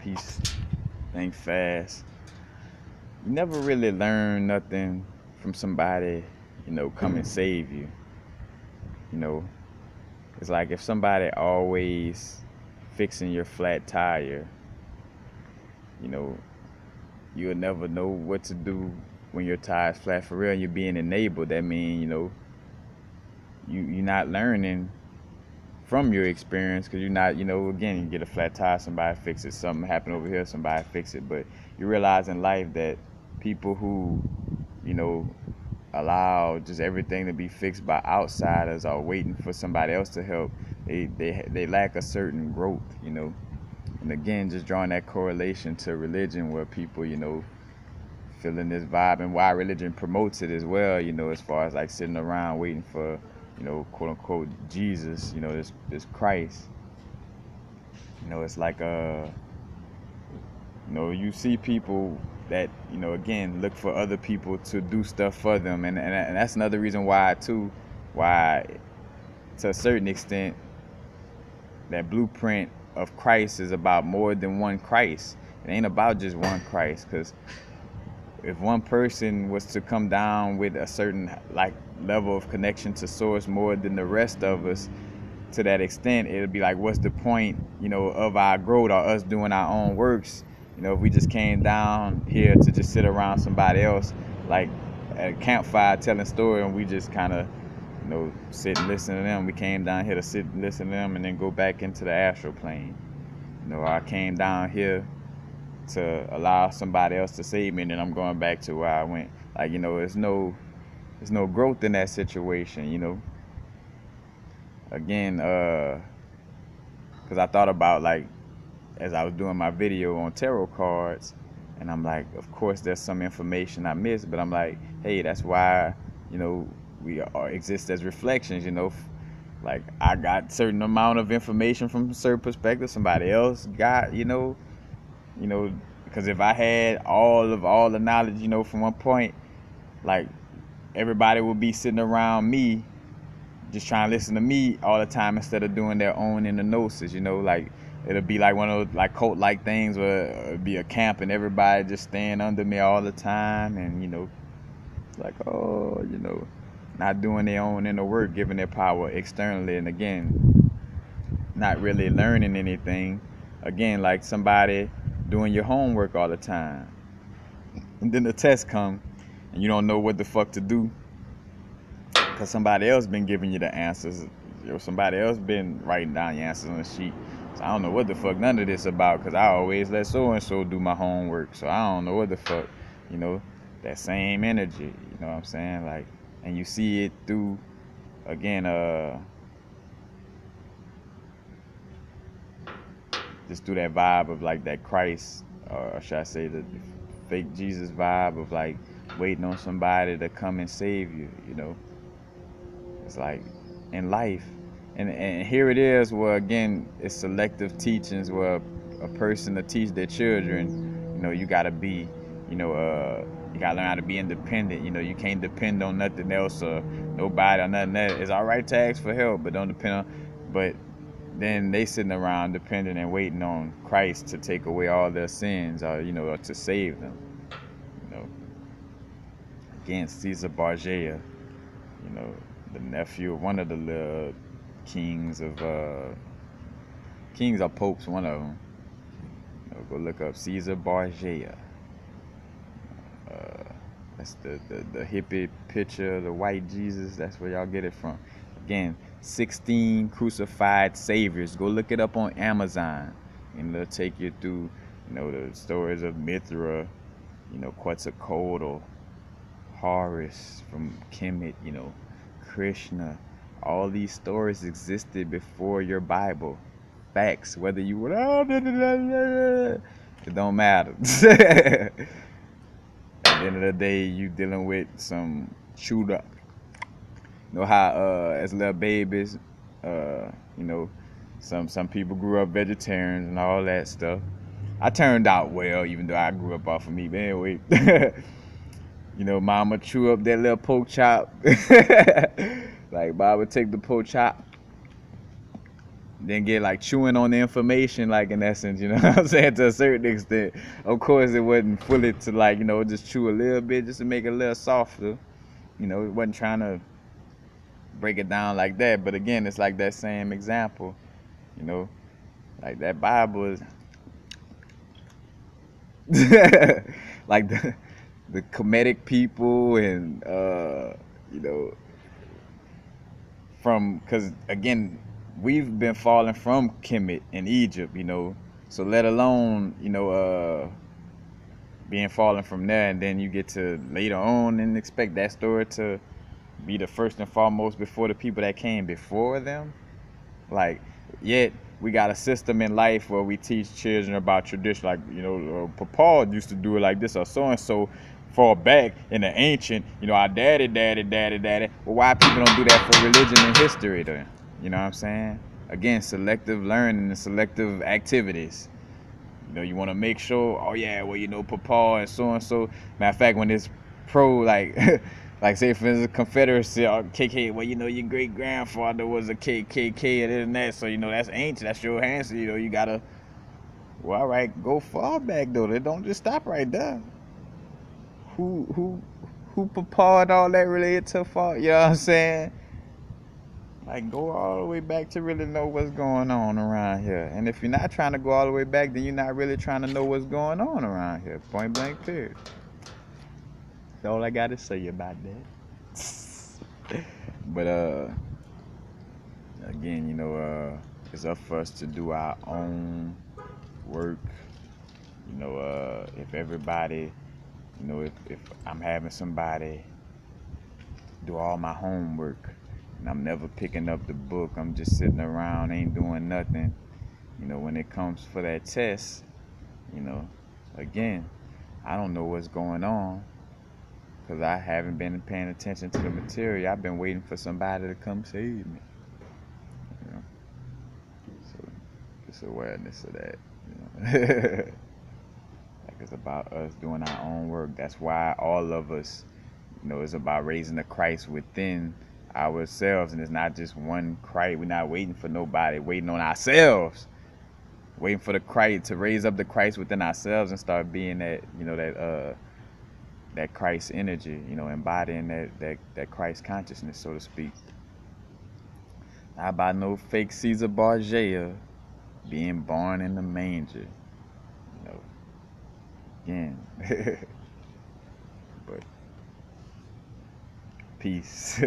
peace, think fast. You never really learn nothing from somebody, come and save you. You know, it's like if somebody always fixing your flat tire, you know, you'll never know what to do when your tire's flat for real and you're being enabled. That means, you're not learning from your experience because you're not, again, you get a flat tire, somebody fix it, something happen over here, somebody fix it. But you realize in life that people who, you know, allow just everything to be fixed by outsiders or waiting for somebody else to help, they lack a certain growth. And again, just drawing that correlation to religion where people, feeling this vibe and why religion promotes it as well, as far as like sitting around waiting for, quote unquote Jesus, this Christ. It's like you see people that, again, look for other people to do stuff for them. And that's another reason why too, why to a certain extent that blueprint of Christ is about more than one Christ. It ain't about just one Christ, because if one person was to come down with a certain like level of connection to source more than the rest of us, to that extent, it'd be like, what's the point, of our growth or us doing our own works? If we just came down here to just sit around somebody else, like at a campfire telling story, and we just kind of, sit and listen to them. We came down here to sit and listen to them and then go back into the astral plane. I came down here to allow somebody else to save me, and then I'm going back to where I went. Like, there's no growth in that situation, Again, because I thought about, like, as I was doing my video on tarot cards, and I'm like, of course there's some information I missed, but I'm like, hey, that's why, we exist as reflections, like I got certain amount of information from a certain perspective, somebody else got, because if I had all the knowledge, from one point, like everybody would be sitting around me just trying to listen to me all the time instead of doing their own inner gnosis, like it'll be like one of those like cult like things where it'd be a camp and everybody just staying under me all the time, and like, oh, not doing their own inner work, giving their power externally, and again, not really learning anything. Again, like somebody doing your homework all the time, and then the test come, and you don't know what the fuck to do, because somebody else been giving you the answers, or somebody else been writing down your answers on the sheet. So I don't know what the fuck none of this about, because I always let so and so do my homework. So I don't know what the fuck, that same energy, you know what I'm saying? Like, and you see it through, again, just through that vibe of like that Christ, or should I say the fake Jesus vibe of like waiting on somebody to come and save you, It's like in life. And here it is where, again, it's selective teachings where a person to teach their children, you gotta be, you gotta learn how to be independent. You can't depend on nothing else or nobody or nothing else. It's all right to ask for help, but don't depend on. But then they sitting around dependent and waiting on Christ to take away all their sins, or or to save them. Again, Cesare Borgia, the nephew of one of the kings or popes, one of them. Go look up Cesare Borgia. That's the hippie picture, the white Jesus. That's where y'all get it from. Again, 16 crucified saviors. Go look it up on Amazon, and it'll take you through, the stories of Mithra, Quetzalcoatl, Horus from Kemet, Krishna. All these stories existed before your Bible. Facts. Whether you were, it don't matter. At the end of the day, you dealing with some chewed up. How as little babies, some people grew up vegetarians and all that stuff. I turned out well, even though I grew up off of meat. But anyway, mama chew up that little pork chop. Like, Bob would take the pork chop, then get like chewing on the information, like in essence, you know what I'm saying, to a certain extent. Of course, it wasn't fully to like, just chew a little bit just to make it a little softer. It wasn't trying to break it down like that. But again, it's like that same example, you know, like that Bible is like the Kemetic people and you know from because again we've been falling from Kemet in Egypt, so let alone being fallen from there, and then you get to later on and expect that story to be the first and foremost before the people that came before them. Like, yet we got a system in life where we teach children about tradition, like Papa used to do it like this, or so and so far back in the ancient, our daddy. Well, why people don't do that for religion and history then? You know what I'm saying? Again, selective learning and selective activities. You want to make sure, oh yeah, well, Papa and so. Matter of fact, when it's pro, like, like say for instance, Confederacy or KK, well, your great grandfather was a KKK and that, so that's ancient, that's your answer. You gotta, well, all right, go far back though. They don't just stop right there. Who Papa and all that related to far? You know what I'm saying? Like, go all the way back to really know what's going on around here. And if you're not trying to go all the way back, then you're not really trying to know what's going on around here. Point blank, period. That's all I got to say about that. But, again, it's up for us to do our own work. If everybody, if I'm having somebody do all my homework, and I'm never picking up the book, I'm just sitting around, ain't doing nothing. When it comes for that test, again, I don't know what's going on because I haven't been paying attention to the material. I've been waiting for somebody to come save me. So just awareness of that. Like, it's about us doing our own work. That's why all of us, it's about raising the Christ within ourselves, and it's not just one Christ. We're not waiting for nobody, waiting on ourselves, waiting for the Christ to raise up the Christ within ourselves and start being that that Christ energy, embodying that Christ consciousness, so to speak. Not about no fake Cesare Borgia being born in the manger, again. But peace.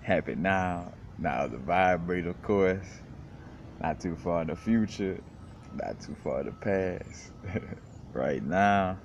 Happy now. Now the vibrate, of course. Not too far in the future. Not too far in the past. Right now.